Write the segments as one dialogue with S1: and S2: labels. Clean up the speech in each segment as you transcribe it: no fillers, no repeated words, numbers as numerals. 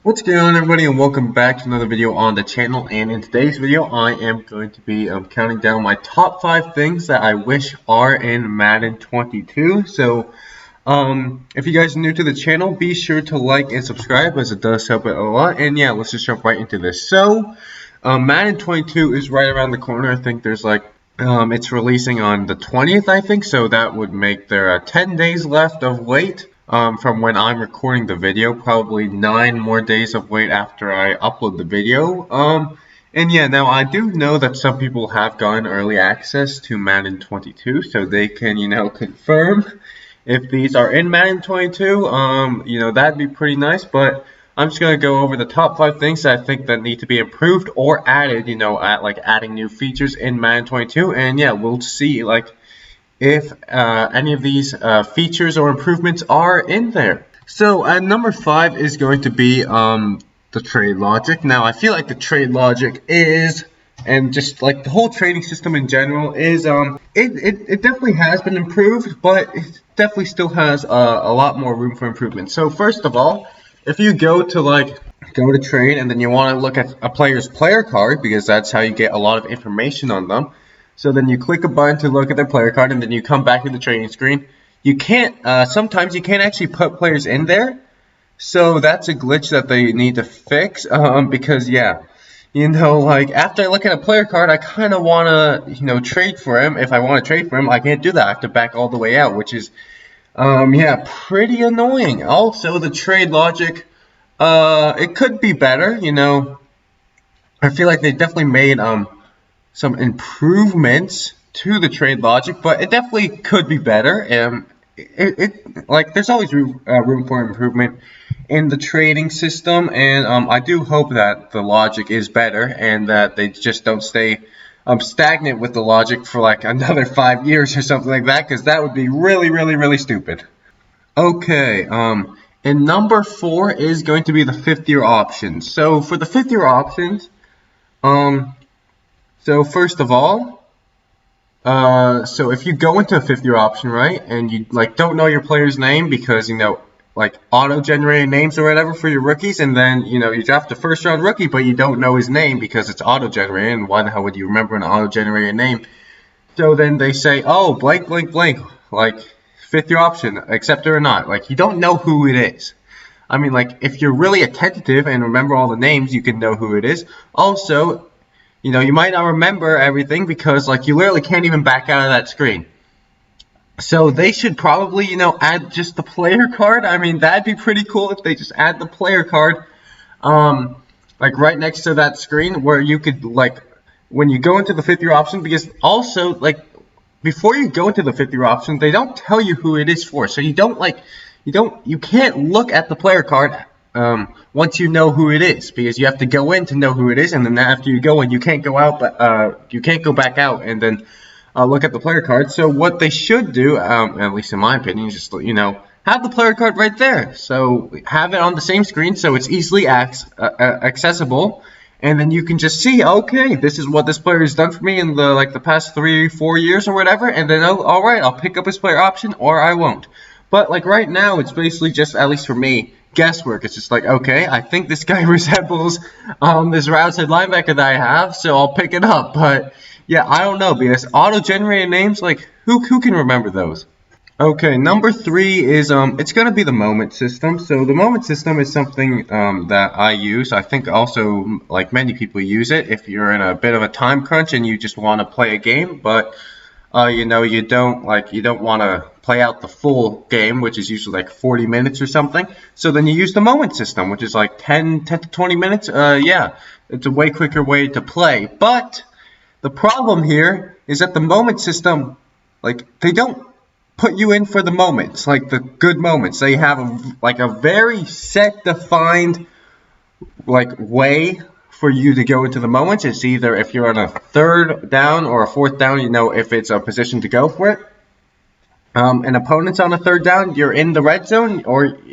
S1: What's going on, everybody, and welcome back to another video on the channel. And in today's video I am going to be counting down my top 5 things that I wish are in Madden 22. So if you guys are new to the channel, be sure to like and subscribe, as it does help it a lot. And yeah, let's just jump right into this. So Madden 22 is right around the corner. I think there's it's releasing on the 20th, I think, so that would make there 10 days left of wait from when I'm recording the video, probably 9 more days of wait after I upload the video. And yeah, now I do know that some people have gotten early access to Madden 22, so they can, confirm if these are in Madden 22. That'd be pretty nice, but I'm just going to go over the top 5 things that I think that need to be improved or added, adding new features in Madden 22. And yeah, we'll see, if any of these features or improvements are in there. So at number 5 is going to be the trade logic. Now, I feel like the trade logic is, and just like the whole trading system in general is, it definitely has been improved, but it definitely still has a lot more room for improvement. So first of all, if you go to trade and then you want to look at a player's player card, because that's how you get a lot of information on them. So then you click a button to look at their player card, and then you come back to the trading screen. You can't, sometimes you can't actually put players in there. So that's a glitch that they need to fix, because yeah, after I look at a player card, I kind of want to, trade for him. If I want to trade for him, I can't do that. I have to back all the way out, which is, yeah, pretty annoying. Also, the trade logic, it could be better, I feel like they definitely made, some improvements to the trade logic, but it definitely could be better. There's always room for improvement in the trading system, and I do hope that the logic is better and that they just don't stay stagnant with the logic for like another 5 years or something like that, because that would be really, really, really stupid. Okay, and number 4 is going to be the 5th-year options. So for the 5th-year options, so first of all, so if you go into a 5th-year option, right, and you don't know your player's name because auto-generated names or whatever for your rookies, and then you draft a first-round rookie, but you don't know his name because it's auto-generated, and why the hell would you remember an auto-generated name? So then they say, oh, blank, blank, blank, 5th-year option, accept it or not. You don't know who it is. I mean, if you're really attentive and remember all the names, you can know who it is. Also, you might not remember everything because, you literally can't even back out of that screen. So they should probably, add just the player card. I mean, that'd be pretty cool if they just add the player card, right next to that screen where you could, when you go into the 5th-year option, because also, before you go into the 5th-year option, they don't tell you who it is for. So you can't look at the player card once you know who it is, because you have to go in to know who it is, and then after you go in, you can't go out, but you can't go back out and then look at the player card. So what they should do, at least in my opinion, is just have the player card right there. So have it on the same screen so it's easily accessible, and then you can just see, okay, this is what this player has done for me in the past 3-4 years or whatever, and then all right, I'll pick up his player option or I won't. But right now, it's basically just, at least for me, guesswork. It's just okay, I think this guy resembles this outside linebacker that I have, so I'll pick it up. But yeah, I don't know, because auto-generated names, who can remember those? Okay, number 3 is it's gonna be the moment system. So the moment system is something that I use. I think also many people use it if you're in a bit of a time crunch and you just want to play a game, but you don't want to play out the full game, which is usually 40 minutes or something. So then you use the moment system, which is 10 to 20 minutes. Yeah, it's a way quicker way to play. But the problem here is that the moment system, they don't put you in for the moments, the good moments. They have a very set, defined way for you to go into the moments. It's either if you're on a 3rd down or a 4th down, if it's a position to go for it. An opponent's on a 3rd down, you're in the red zone,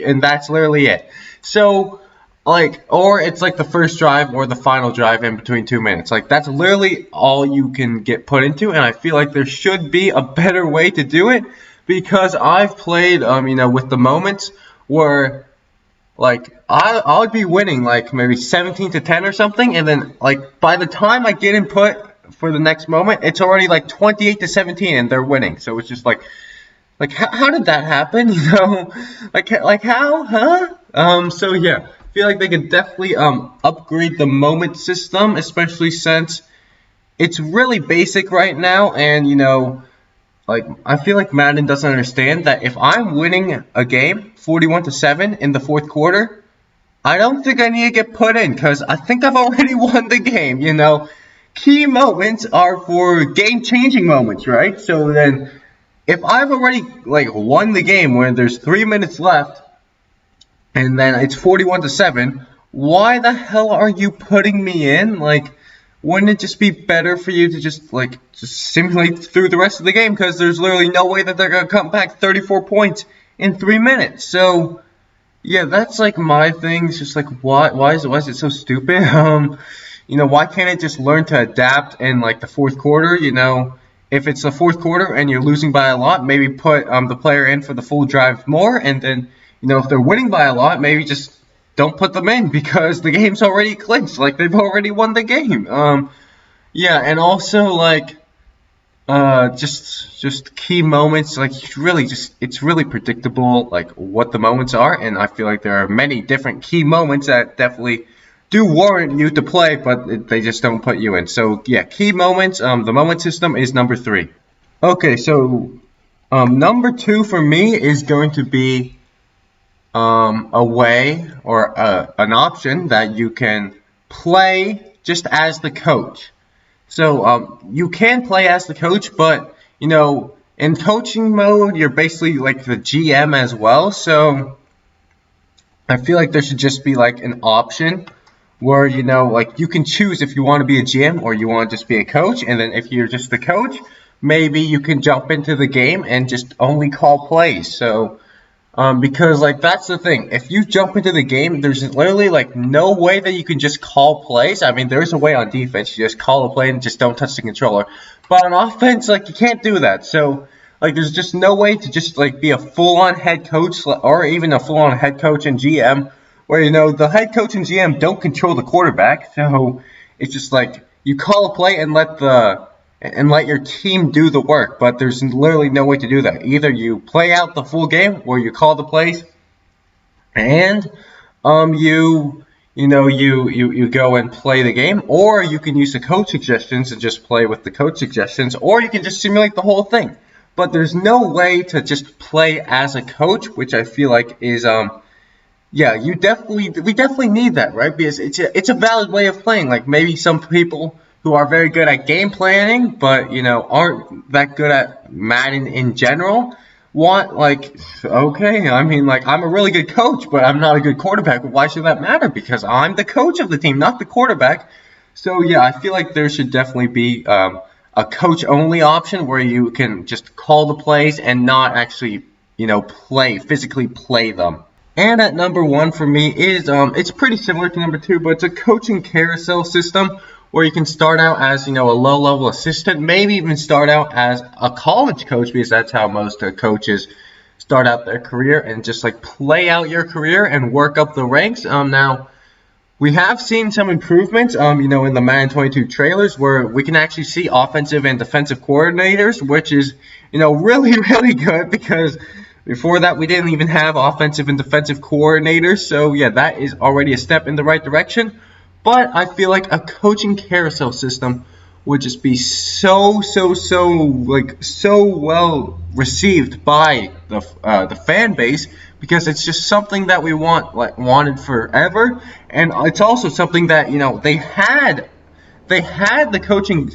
S1: and that's literally it. So, or it's the first drive or the final drive in between 2 minutes. That's literally all you can get put into, and I feel like there should be a better way to do it, because I've played, with the moments where like I would be winning like maybe 17-10 or something, and then like by the time I get input for the next moment, it's already like 28-17 and they're winning. So it's just like how did that happen? Like how, huh? So yeah, I feel like they could definitely upgrade the moment system, especially since it's really basic right now, and like I feel like Madden doesn't understand that if I'm winning a game 41-7 in the fourth quarter, I don't think I need to get put in because I think I've already won the game. Key moments are for game-changing moments, right? So then, if I've already like won the game when there's 3 minutes left, and then it's 41-7, why the hell are you putting me in? Like, wouldn't it just be better for you to just simulate through the rest of the game? Because there's literally no way that they're gonna come back 34 points in 3 minutes. So yeah, that's like my thing. It's just like why is it so stupid? Why can't it just learn to adapt in like the fourth quarter? If it's the fourth quarter and you're losing by a lot, maybe put the player in for the full drive more, and then if they're winning by a lot, maybe just don't put them in because the game's already clinched. Like they've already won the game. Yeah, and also like just key moments, like it's really predictable like what the moments are, and I feel like there are many different key moments that definitely do warrant you to play, but they just don't put you in. So yeah, key moments, the moment system is number 3. Okay, so number 2 for me is going to be a way or an option that you can play just as the coach. So you can play as the coach, but in coaching mode, you're basically like the GM as well. So I feel like there should just be like an option where like you can choose if you want to be a GM or you want to just be a coach. And then if you're just the coach, maybe you can jump into the game and just only call plays. So because like that's the thing. If you jump into the game, there's literally like no way that you can just call plays. I mean, there's a way on defense. You just call a play and just don't touch the controller. But on offense, like you can't do that. So like there's just no way to just like be a full-on head coach or even a full-on head coach and GM where the head coach and GM don't control the quarterback. So it's just like you call a play and let your team do the work, but there's literally no way to do that. Either you play out the full game where you call the plays and you go and play the game, or you can use the coach suggestions and just play with the coach suggestions, or you can just simulate the whole thing. But there's no way to just play as a coach, which I feel like is yeah, we definitely need that, right? Because it's a valid way of playing. Like maybe some people who are very good at game planning, but aren't that good at Madden in general. Okay, I mean, like I'm a really good coach, but I'm not a good quarterback. Why should that matter? Because I'm the coach of the team, not the quarterback. So yeah, I feel like there should definitely be a coach-only option where you can just call the plays and not actually physically play them. And at number 1 for me is it's pretty similar to number 2, but it's a coaching carousel system where you can start out as a low-level assistant, maybe even start out as a college coach, because that's how most coaches start out their career, and just like play out your career and work up the ranks. Now we have seen some improvements in the Madden 22 trailers where we can actually see offensive and defensive coordinators, which is really really good, because before that we didn't even have offensive and defensive coordinators. So yeah, that is already a step in the right direction. But I feel like a coaching carousel system would just be so well received by the fan base, because it's just something that we wanted forever, and it's also something that they had the coaching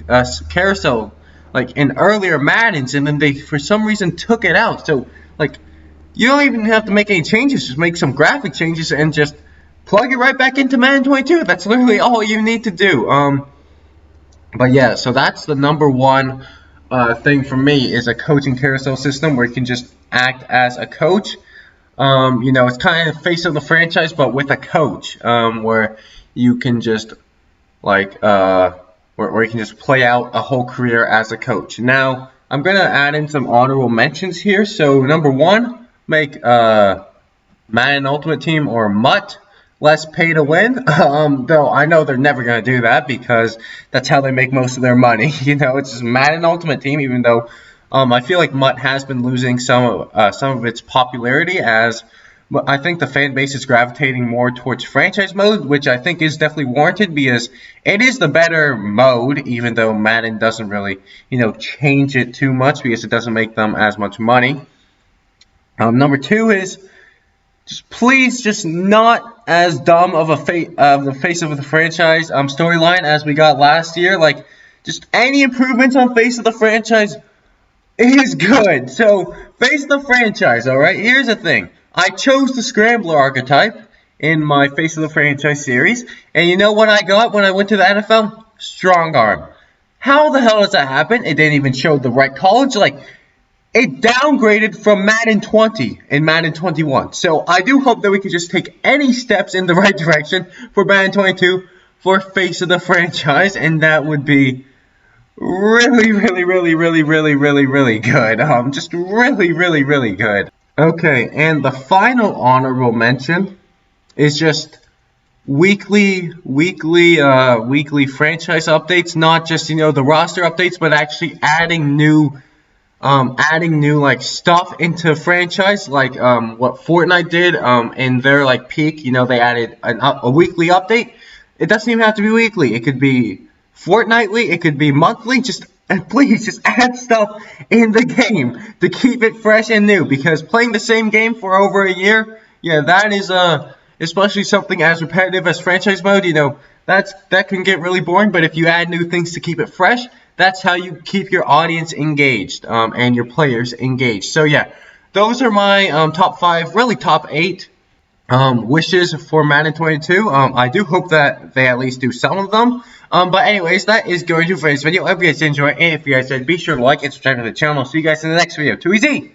S1: carousel like in earlier Maddens, and then they for some reason took it out. So like you don't even have to make any changes, just make some graphic changes and just plug it right back into Madden 22. That's literally all you need to do. But yeah, so that's the number 1 thing for me, is a coaching carousel system where you can just act as a coach. It's kind of the face of the franchise, but with a coach, where you can just where you can just play out a whole career as a coach. Now, I'm gonna add in some honorable mentions here. So number 1, make Madden Ultimate Team or MUT, less pay to win. Though I know they're never going to do that because that's how they make most of their money. It's just Madden Ultimate Team, even though I feel like MUT has been losing some of its popularity as I think the fan base is gravitating more towards franchise mode, which I think is definitely warranted because it is the better mode, even though Madden doesn't really, change it too much because it doesn't make them as much money. Number 2 is please just not as dumb of the face of the franchise storyline as we got last year. Like, just any improvements on face of the franchise is good. So, face of the franchise, alright? Here's the thing. I chose the Scrambler archetype in my face of the franchise series. And you know what I got when I went to the NFL? Strong arm. How the hell does that happen? It didn't even show the right college. Like, it downgraded from Madden 20 and Madden 21. So I do hope that we can just take any steps in the right direction for Madden 22 for face of the franchise, and that would be really, really, really, really, really, really, really good. Just really, really, really good. Okay, and the final honorable mention is just weekly franchise updates, not just the roster updates, but actually adding new like stuff into franchise, like what Fortnite did in their like peak. They added a weekly update. It doesn't even have to be weekly. It could be fortnightly. It could be monthly. Please just add stuff in the game to keep it fresh and new. Because playing the same game for over a year, that is especially something as repetitive as franchise mode. That can get really boring. But if you add new things to keep it fresh, that's how you keep your audience engaged and your players engaged. So yeah, those are my top 5, really top 8 wishes for Madden 22. I do hope that they at least do some of them. But anyways, that is going to for this video. I hope you guys enjoy, and if you guys did, be sure to like and subscribe to the channel. See you guys in the next video. Too easy!